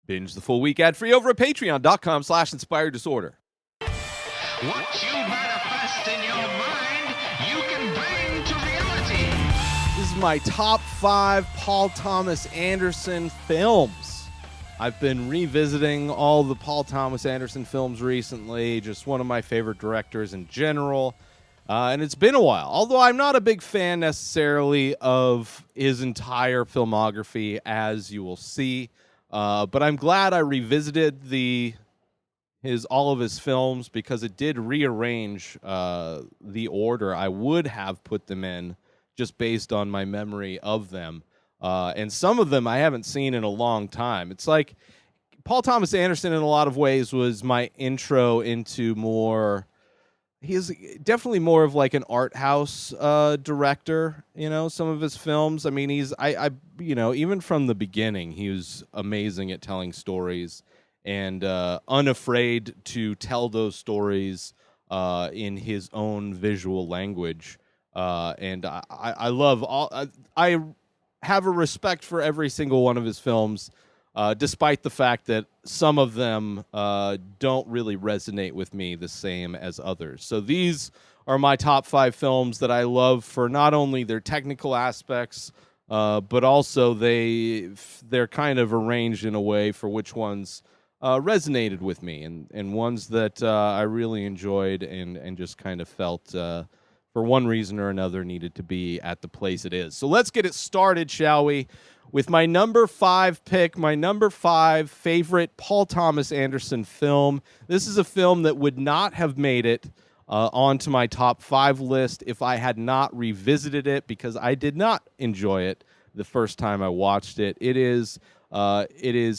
Binge the full week ad-free over at patreon.com/inspireddisorder. What you manifest in your mind, you can bring to reality. This is my top 5 Paul Thomas Anderson films. I've been revisiting all the Paul Thomas Anderson films recently, just one of my favorite directors in general. And it's been a while, although I'm not a big fan necessarily of his entire filmography, as you will see. But I'm glad I revisited all of his films because it did rearrange the order I would have put them in just based on my memory of them. And some of them I haven't seen in a long time. It's like Paul Thomas Anderson in a lot of ways was my intro into more... He's definitely more of like an art house director, some of his films. I mean, even from the beginning, he was amazing at telling stories and unafraid to tell those stories in his own visual language. And I love I have a respect for every single one of his films, despite the fact that some of them don't really resonate with me the same as others. So these are my top 5 films that I love for not only their technical aspects, but also they're kind of arranged in a way for which ones resonated with me and ones that I really enjoyed and just kind of felt for one reason or another needed to be at the place it is. So let's get it started, shall we? With my number 5 pick, my number 5 favorite Paul Thomas Anderson film. This is a film that would not have made it onto my top 5 list if I had not revisited it, because I did not enjoy it the first time I watched it. It is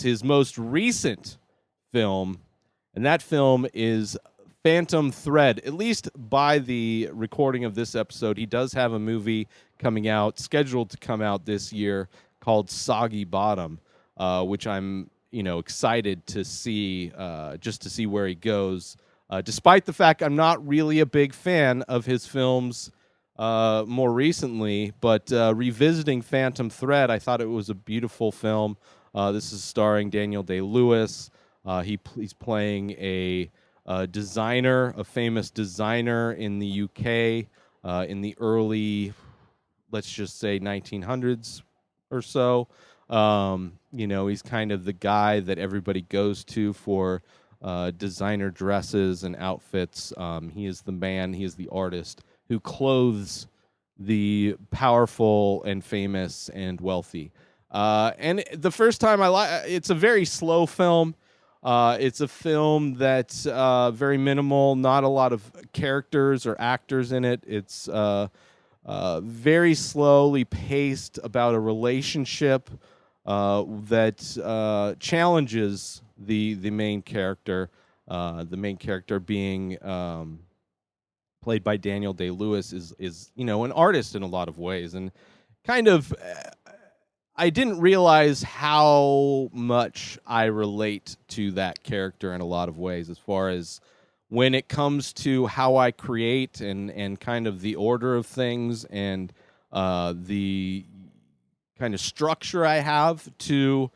his most recent film, and that film is Phantom Thread. At least by the recording of this episode, he does have a movie coming out, scheduled to come out this year, called Soggy Bottom, which I'm excited to see, just to see where he goes. Despite the fact I'm not really a big fan of his films more recently, but revisiting Phantom Thread, I thought it was a beautiful film. This is starring Daniel Day-Lewis. He's playing a designer, a famous designer in the UK in the early, let's just say 1900s or so. He's kind of the guy that everybody goes to for designer dresses and outfits. He is the man, he is the artist who clothes the powerful and famous and wealthy. And the first time it's a very slow film. It's a film that's very minimal, not a lot of characters or actors in it. It's very slowly paced about a relationship that challenges the main character. The main character being played by Daniel Day-Lewis is an artist in a lot of ways, and kind of I didn't realize how much I relate to that character in a lot of ways, as far as when it comes to how I create and kind of the order of things and the kind of structure I have to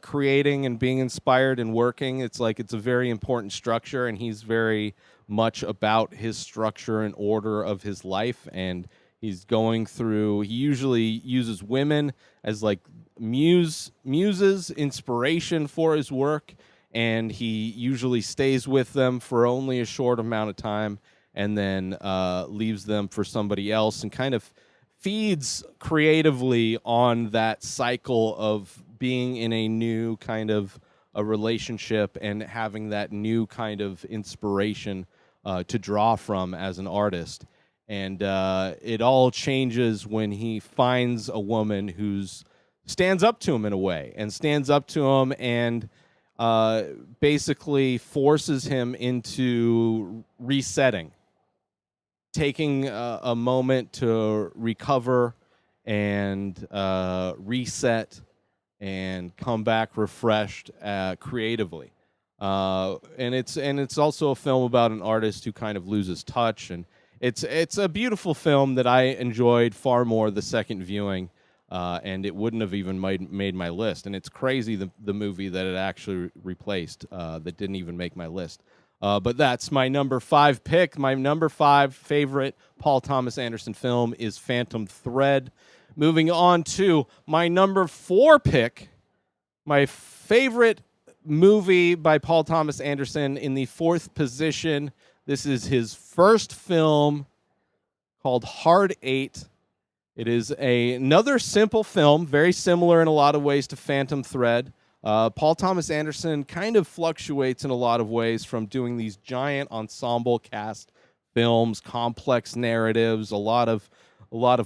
creating and being inspired and working. It's a very important structure, and he's very much about his structure and order of his life, and he's going through, he usually uses women as like muses, inspiration for his work, and he usually stays with them for only a short amount of time and then leaves them for somebody else, and kind of feeds creatively on that cycle of being in a new kind of a relationship and having that new kind of inspiration to draw from as an artist. And it all changes when he finds a woman who's stands up to him in a way, and stands up to him and basically forces him into resetting, taking a moment to recover and reset and come back refreshed creatively. And it's also a film about an artist who kind of loses touch, and it's a beautiful film that I enjoyed far more the second viewing. and it wouldn't have even made my list. And it's crazy the movie that it actually replaced that didn't even make my list. But that's my number 5 pick. My number 5 favorite Paul Thomas Anderson film is Phantom Thread. Moving on to my number 4 pick, my favorite movie by Paul Thomas Anderson in the 4th position. This is his first film called Hard 8. It is another simple film, very similar in a lot of ways to Phantom Thread. Paul Thomas Anderson kind of fluctuates in a lot of ways from doing these giant ensemble cast films, complex narratives, a lot of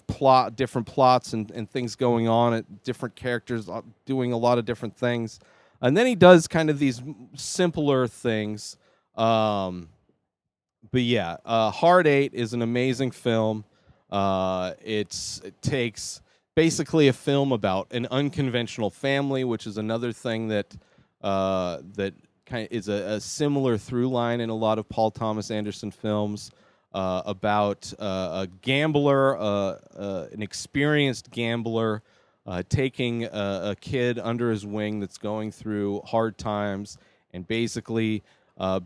plot, different plots and things going on, different characters doing a lot of different things. And then he does kind of these simpler things. But yeah, Hard 8 is an amazing film. It takes basically a film about an unconventional family, which is another thing that kind of is a similar through line in a lot of Paul Thomas Anderson films, about a gambler, an experienced gambler, taking a kid under his wing that's going through hard times and basically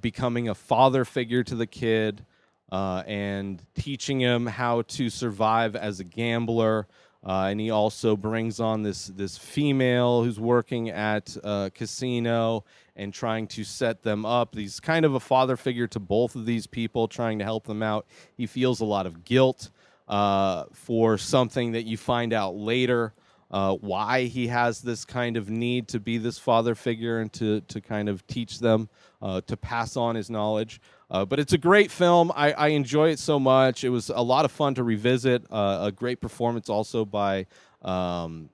becoming a father figure to the kid, and teaching him how to survive as a gambler. And he also brings on this female who's working at a casino and trying to set them up. He's kind of a father figure to both of these people, trying to help them out. He feels a lot of guilt for something that you find out later, why he has this kind of need to be this father figure and to kind of teach them, to pass on his knowledge. But it's a great film. I enjoy it so much. It was a lot of fun to revisit. A great performance also by Samuel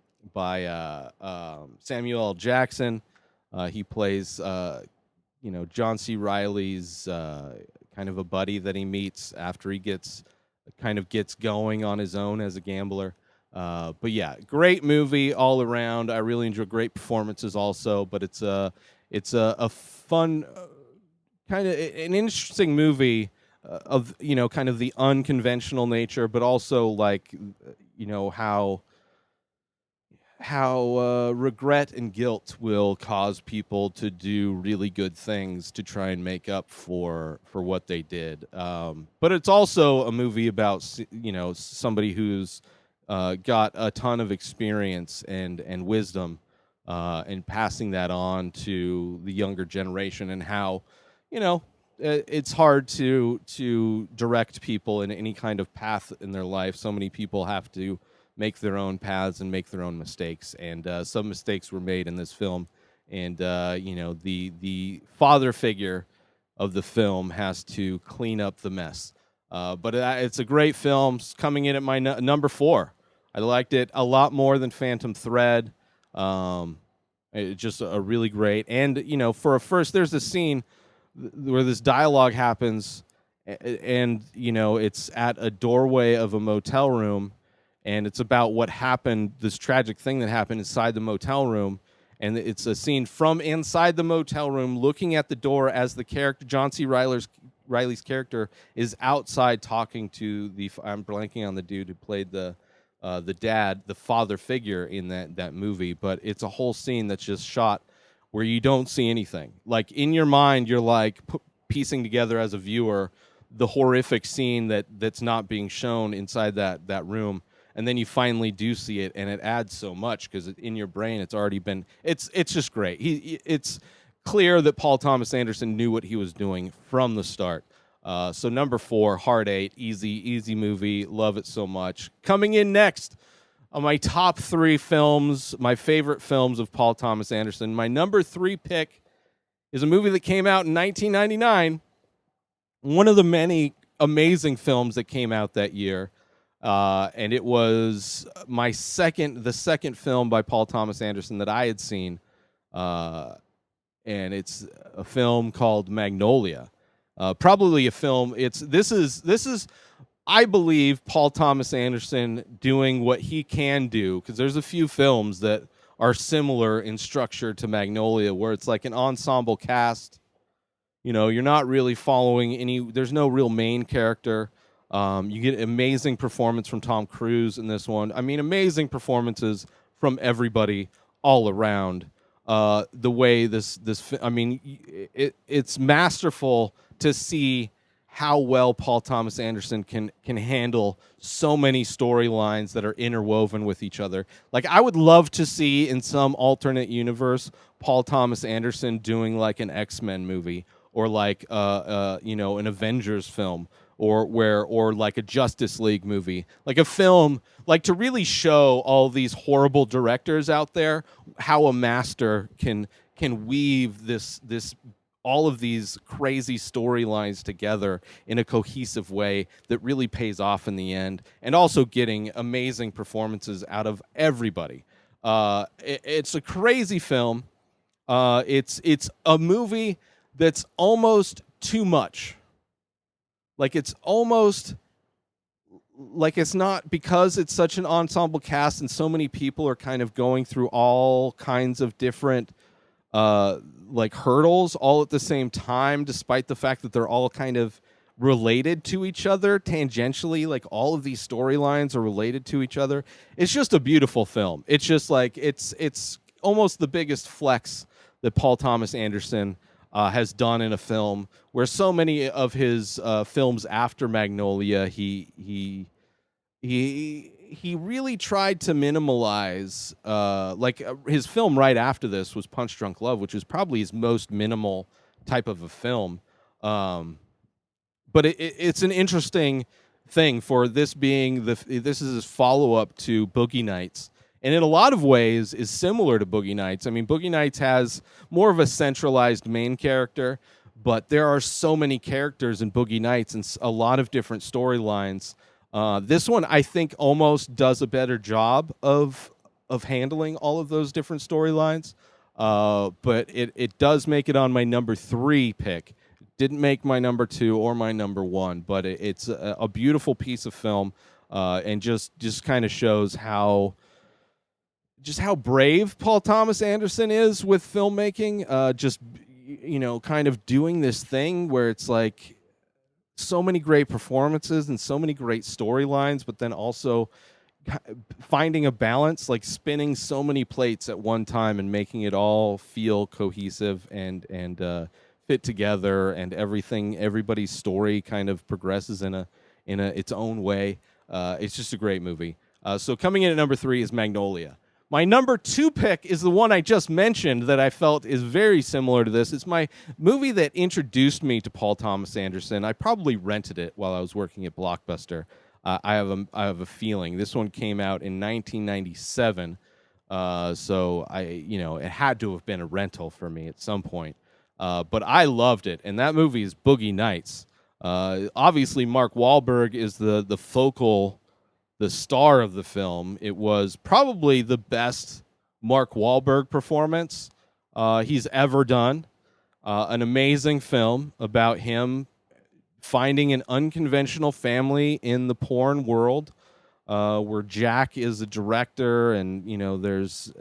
L. Jackson. He plays, John C. Reilly's kind of a buddy that he meets after he gets going on his own as a gambler. But yeah, great movie all around. I really enjoy great performances also. But it's a fun. Kind of an interesting movie of kind of the unconventional nature, but also like how regret and guilt will cause people to do really good things to try and make up for what they did. But it's also a movie about somebody who's got a ton of experience and wisdom, and passing that on to the younger generation, and how it's hard to direct people in any kind of path in their life. So many people have to make their own paths and make their own mistakes, and some mistakes were made in this film. And the father figure of the film has to clean up the mess. But it's a great film. It's coming in at my number 4. I liked it a lot more than Phantom Thread. It's just a really great. And for a first, there's a scene where this dialogue happens, and it's at a doorway of a motel room, and it's about what happened, this tragic thing that happened inside the motel room. And it's a scene from inside the motel room looking at the door as the character, John C. Reilly's character, is outside talking to I'm blanking on the dude who played the dad, the father figure in that movie. But it's a whole scene that's just shot where you don't see anything. Like, in your mind, you're like piecing together as a viewer the horrific scene that's not being shown inside that room, and then you finally do see it, and it adds so much because in your brain it's already been. It's just great. It's clear that Paul Thomas Anderson knew what he was doing from the start. So number 4, Hard 8, easy movie, love it so much. Coming in next, my top 3 films, my favorite films of Paul Thomas Anderson. My number 3 pick is a movie that came out in 1999, one of the many amazing films that came out that year, and it was the second film by Paul Thomas Anderson that I had seen, and it's a film called Magnolia. Probably a film. This is. I believe Paul Thomas Anderson doing what he can do, because there's a few films that are similar in structure to Magnolia, where it's like an ensemble cast. You're not really following there's no real main character. You get amazing performance from Tom Cruise in this one. I mean, amazing performances from everybody all around. The way I mean, it's masterful to see how well Paul Thomas Anderson can handle so many storylines that are interwoven with each other. Like, I would love to see in some alternate universe Paul Thomas Anderson doing like an X-Men movie, or like an Avengers film, or like a Justice League movie, like a film, like to really show all these horrible directors out there how a master can weave this all of these crazy storylines together in a cohesive way that really pays off in the end, and also getting amazing performances out of everybody. It's a crazy film. It's a movie that's almost too much. Like, it's almost like it's not, because it's such an ensemble cast and so many people are kind of going through all kinds of different like hurdles all at the same time, despite the fact that they're all kind of related to each other tangentially. Like, all of these storylines are related to each other. It's just a beautiful film. It's just like it's almost the biggest flex that Paul Thomas Anderson has done in a film, where so many of his films after Magnolia, he really tried to minimalize. His film right after this was Punch Drunk Love, which was probably his most minimal type of a film. But it's an interesting thing for this being this is his follow up to Boogie Nights. And in a lot of ways is similar to Boogie Nights. I mean, Boogie Nights has more of a centralized main character, but there are so many characters in Boogie Nights and a lot of different storylines. This one, I think, almost does a better job of handling all of those different storylines. But it does make it on my number 3 pick. Didn't make my number 2 or my number 1, but it's a beautiful piece of film, and just kind of shows how brave Paul Thomas Anderson is with filmmaking. Kind of doing this thing where it's like so many great performances and so many great storylines, but then also finding a balance, like spinning so many plates at one time and making it all feel cohesive and fit together, and everybody's story kind of progresses in its own way. It's just a great movie. So coming in at number 3 is Magnolia. My number 2 pick is the one I just mentioned that I felt is very similar to this. It's my movie that introduced me to Paul Thomas Anderson. I probably rented it while I was working at Blockbuster. I have a feeling this one came out in 1997, so it had to have been a rental for me at some point. But I loved it, and that movie is Boogie Nights. Obviously, Mark Wahlberg is the star of the film. It was probably the best Mark Wahlberg performance he's ever done. An amazing film about him finding an unconventional family in the porn world, where Jack is a director, and there's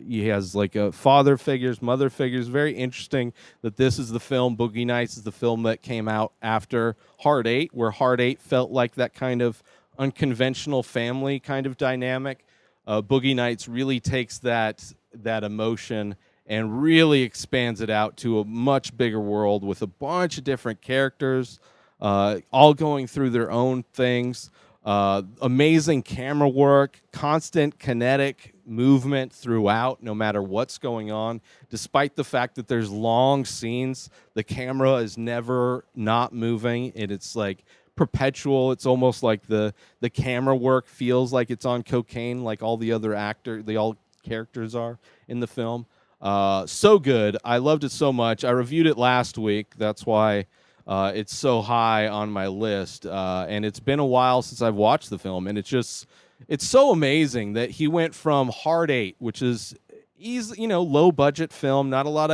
he has like a father figures, mother figures. Very interesting that this is the film. Boogie Nights is the film that came out after Hard 8, where Hard 8 felt like that kind of unconventional family kind of dynamic. Boogie Nights really takes that emotion and really expands it out to a much bigger world with a bunch of different characters, all going through their own things. Amazing camera work, constant kinetic movement throughout, no matter what's going on. Despite the fact that there's long scenes, the camera is never not moving, and it's like perpetual. It's almost like the camera work feels like it's on cocaine, like all the other characters are in the film. So good. I loved it so much. I reviewed it last week. That's why it's so high on my list. And it's been a while since I've watched the film, and it's so amazing that he went from Hard 8, which is low budget film, not a lot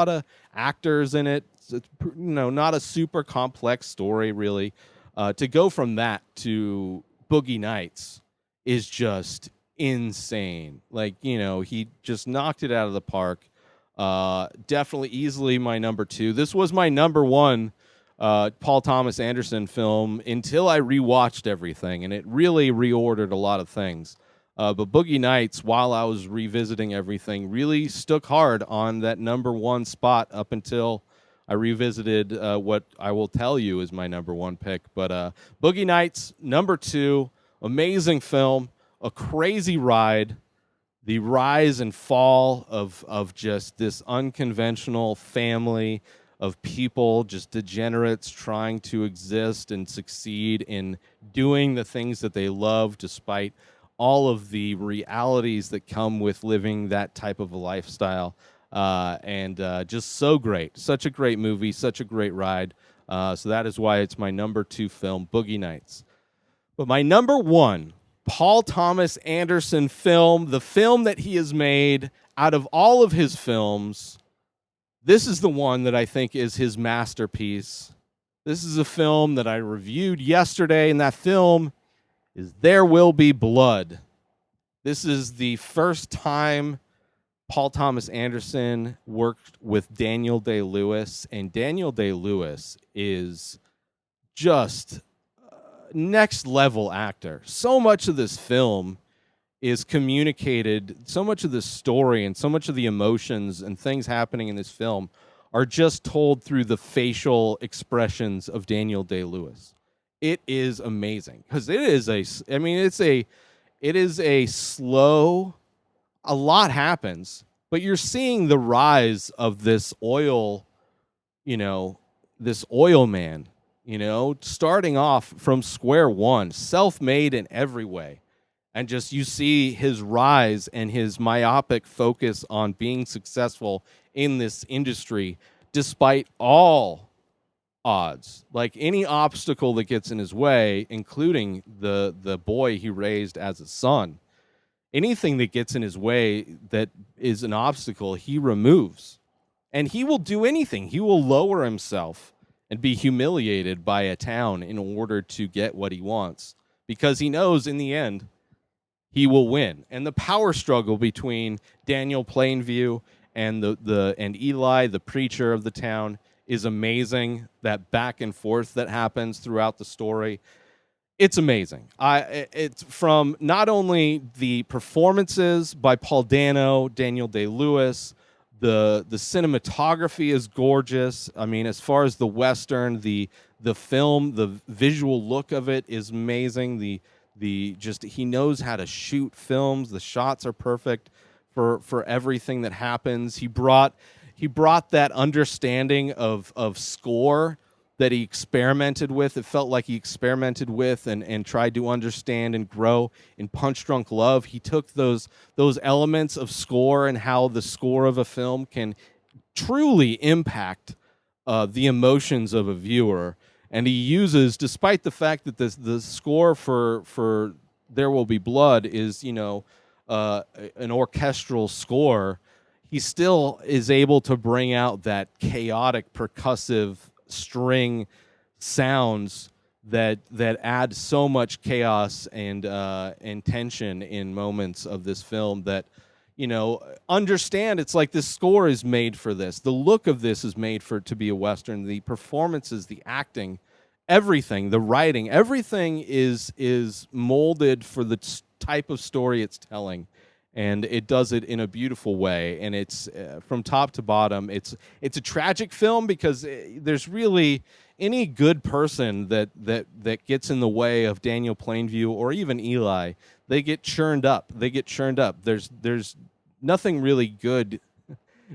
of actors in it. It's not a super complex story really. To go from that to Boogie Nights is just insane. Like, he just knocked it out of the park. Definitely easily my number 2. This was my number 1 Paul Thomas Anderson film until I rewatched everything, and it really reordered a lot of things. But Boogie Nights, while I was revisiting everything, really stuck hard on that number one spot up until I revisited what I will tell you is my number one pick. But Boogie Nights, number two, amazing film, a crazy ride, the rise and fall of just this unconventional family of people, just degenerates trying to exist and succeed in doing the things that they love despite all of the realities that come with living that type of a lifestyle. And just so great. Such a great movie, such a great ride. So that is why it's my number two film, Boogie Nights. But my number one Paul Thomas Anderson film, the film that he has made out of all of his films, this is the one that I think is his masterpiece. This is a film that I reviewed yesterday, and that film is There Will Be Blood. This is the first time Paul Thomas Anderson worked with Daniel Day-Lewis, and Daniel Day-Lewis is just next level actor. So much of this film is communicated, so much of this story and so much of the emotions and things happening in this film are just told through the facial expressions of Daniel Day-Lewis. It is amazing because it is a slow, a lot happens, but you're seeing the rise of this oil man, starting off from square one, self-made in every way. And just you see his rise and his myopic focus on being successful in this industry despite all odds. Like any obstacle that gets in his way, including the boy he raised as a son, anything that gets in his way that is an obstacle, he removes. And he will do anything. He will lower himself and be humiliated by a town in order to get what he wants, because he knows in the end he will win. And the power struggle between Daniel Plainview and and Eli, the preacher of the town, is amazing. That back and forth that happens throughout the story, it's amazing. It's from not only the performances by Paul Dano, Daniel Day-Lewis, the cinematography is gorgeous. I mean, as far as the Western, the film, the visual look of it is amazing. He knows how to shoot films. The shots are perfect for everything that happens. He brought that understanding of score that he experimented with. It felt like he experimented with and tried to understand and grow in Punch Drunk Love. He took those elements of score and how the score of a film can truly impact the emotions of a viewer. And he uses, despite the fact that the score for There Will Be Blood is, an orchestral score, he still is able to bring out that chaotic, percussive string sounds that add so much chaos and tension in moments of this film that, understand it's like this score is made for this. The look of this is made to be a Western. The performances, the acting, everything, the writing, everything is molded for the type of story it's telling. And it does it in a beautiful way, and it's from top to bottom. It's a tragic film because there's really any good person that gets in the way of Daniel Plainview or even Eli, they get churned up. There's nothing really good.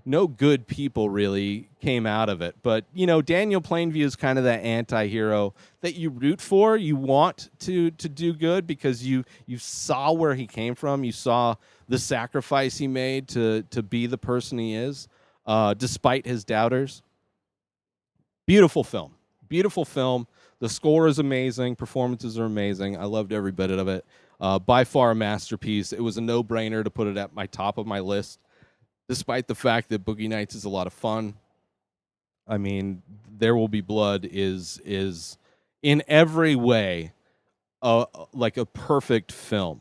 No good people really came out of it. But, Daniel Plainview is kind of that anti-hero that you root for. You want to do good because you saw where he came from. You saw the sacrifice he made to be the person he is, despite his doubters. Beautiful film. Beautiful film. The score is amazing. Performances are amazing. I loved every bit of it. By far a masterpiece. It was a no-brainer to put it at my top of my list, despite the fact that Boogie Nights is a lot of fun. I mean, There Will Be Blood is in every way like a perfect film.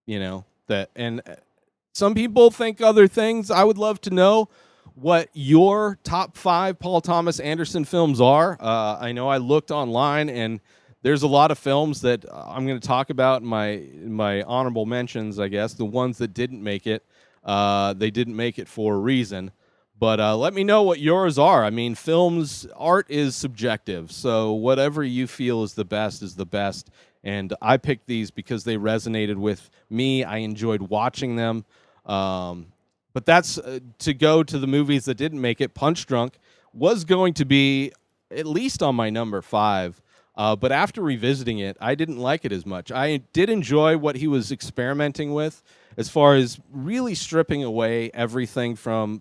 And some people think other things. I would love to know what your top 5 Paul Thomas Anderson films are. I know I looked online, and there's a lot of films that I'm going to talk about in my honorable mentions, I guess, the ones that didn't make it. They didn't make it for a reason. But let me know what yours are. I mean, art is subjective, so whatever you feel is the best. And I picked these because they resonated with me. I enjoyed watching them. But that's to go to the movies that didn't make it. Punch Drunk was going to be at least on my number 5. But after revisiting it, I didn't like it as much. I did enjoy what he was experimenting with as far as really stripping away everything from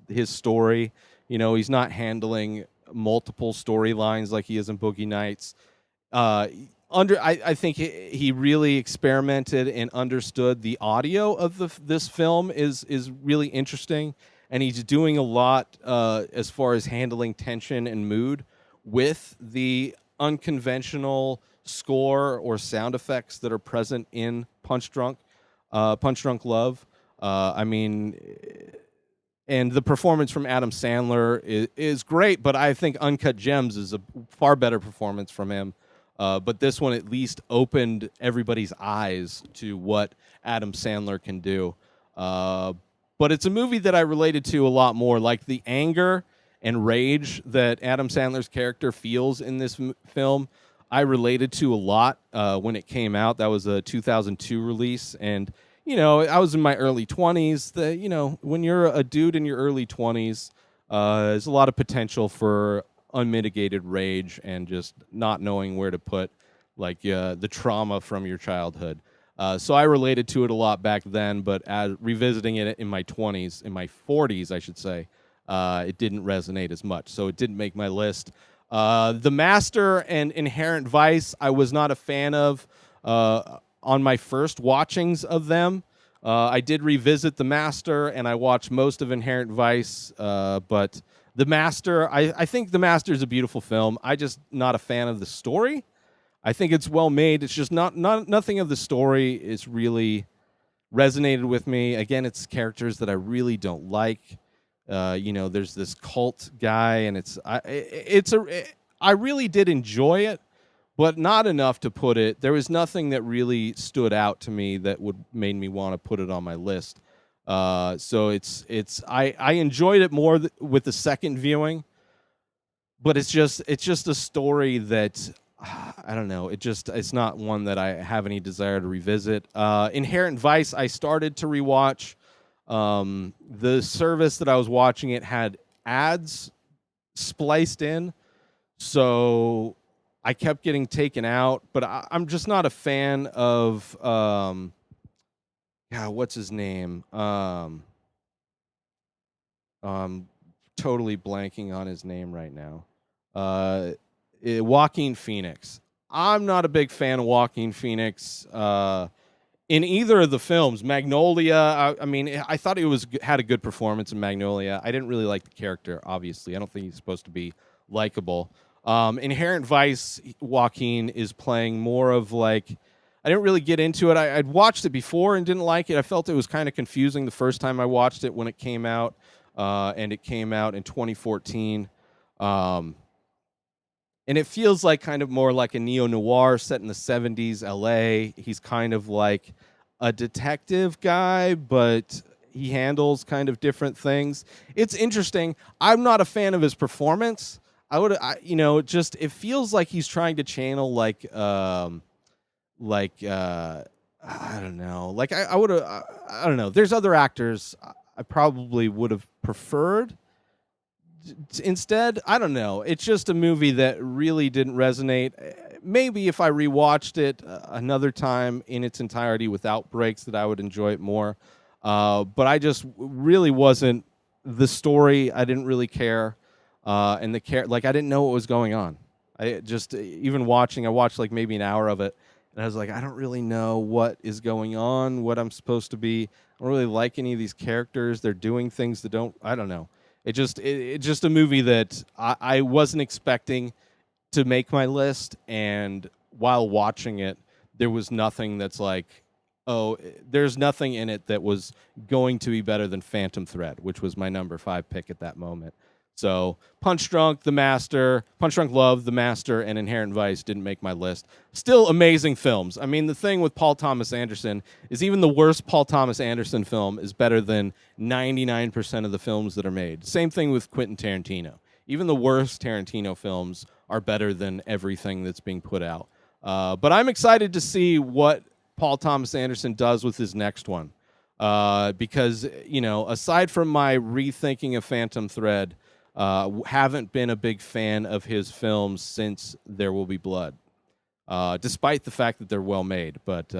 his story. You know, he's not handling multiple storylines like he is in Boogie Nights. I think he really experimented and understood the audio of this film is really interesting, and he's doing a lot as far as handling tension and mood with the unconventional score or sound effects that are present in Punch Drunk Love. I mean, and the performance from Adam Sandler is great, but I think Uncut Gems is a far better performance from him. But this one at least opened everybody's eyes to what Adam Sandler can do. But it's a movie that I related to a lot more, like the anger and rage that Adam Sandler's character feels in this film. I related to a lot when it came out. That was a 2002 release, and you know, I was in my early 20s. When you're a dude in your early 20s, there's a lot of potential for unmitigated rage and just not knowing where to put the trauma from your childhood. So I related to it a lot back then, but as revisiting it in my 20s, in my 40s, I should say, it didn't resonate as much. So it didn't make my list. The Master and Inherent Vice, I was not a fan of on my first watchings of them. I did revisit The Master, and I watched most of Inherent Vice, but The Master, I think The Master is a beautiful film. I just not a fan of the story. I think it's well made. It's just nothing of the story is really resonated with me. Again, it's characters that I really don't like. There's this cult guy, and I really did enjoy it, but not enough to put it. There was nothing that really stood out to me that would made me want to put it on my list. So I enjoyed it more with the second viewing, but it's just a story that I don't know. It's not one that I have any desire to revisit. Inherent Vice, I started to rewatch. The service that I was watching it had ads spliced in, so I kept getting taken out. But I'm just not a fan of what's his name? Totally blanking on his name right now. Joaquin Phoenix. I'm not a big fan of Joaquin Phoenix in either of the films. Magnolia, I thought he had a good performance in Magnolia. I didn't really like the character, obviously. I don't think he's supposed to be likable. Inherent Vice, Joaquin is playing more of I didn't really get into it. I'd watched it before and didn't like it. I felt it was kind of confusing the first time I watched it when it came out, and it came out in 2014. And it feels like kind of more like a neo-noir set in the 70s LA. He's kind of like a detective guy, but he handles kind of different things. It's interesting. I'm not a fan of his performance. It feels like he's trying to channel I don't know. I don't know. There's other actors I probably would have preferred instead. I don't know. It's just a movie that really didn't resonate. Maybe if I rewatched it another time in its entirety without breaks, that I would enjoy it more. But I just really wasn't. The story, I didn't really care. And I didn't know what was going on. I just, even watching, I watched maybe an hour of it, and I was like, I don't really know what is going on, what I'm supposed to be. I don't really like any of these characters. They're doing things that I don't know. It's just a movie that I wasn't expecting to make my list, and while watching it, there was nothing that's there's nothing in it that was going to be better than Phantom Thread, which was my number 5 pick at that moment. So Punch Drunk Love, The Master, and Inherent Vice didn't make my list. Still amazing films. I mean, the thing with Paul Thomas Anderson is even the worst Paul Thomas Anderson film is better than 99% of the films that are made. Same thing with Quentin Tarantino. Even the worst Tarantino films are better than everything that's being put out. But I'm excited to see what Paul Thomas Anderson does with his next one. Because, aside from my rethinking of Phantom Thread, haven't been a big fan of his films since There Will Be Blood, despite the fact that they're well made. But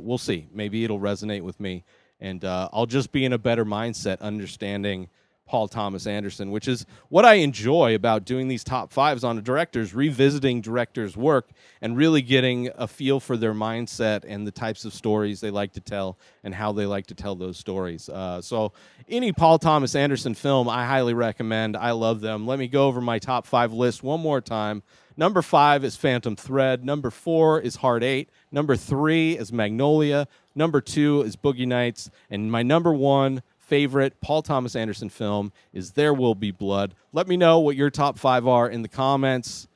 we'll see. Maybe it'll resonate with me, and I'll just be in a better mindset understanding Paul Thomas Anderson, which is what I enjoy about doing these top 5s on directors, revisiting directors' work and really getting a feel for their mindset and the types of stories they like to tell and how they like to tell those stories. So any Paul Thomas Anderson film, I highly recommend. I love them. Let me go over my top 5 list one more time. Number 5 is Phantom Thread. Number 4 is Hard 8. Number 3 is Magnolia. Number 2 is Boogie Nights. And my number 1 favorite Paul Thomas Anderson film is There Will Be Blood. Let me know what your top 5 are in the comments.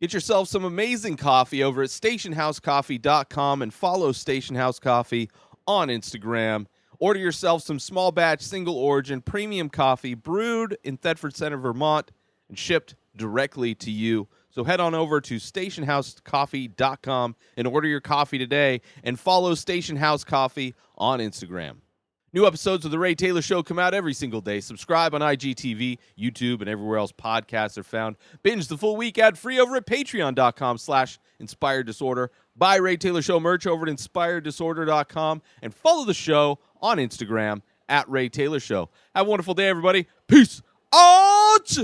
Get yourself some amazing coffee over at stationhousecoffee.com and follow Station House Coffee on Instagram. Order yourself some small batch, single origin, premium coffee brewed in Thetford Center, Vermont, and shipped directly to you. So head on over to stationhousecoffee.com and order your coffee today and follow Station House Coffee on Instagram. New episodes of The Ray Taylor Show come out every single day. Subscribe on IGTV, YouTube, and everywhere else podcasts are found. Binge the full week ad-free over at patreon.com/inspireddisorder. Buy Ray Taylor Show merch over at inspireddisorder.com. And follow the show on Instagram at Ray Taylor Show. Have a wonderful day, everybody. Peace out!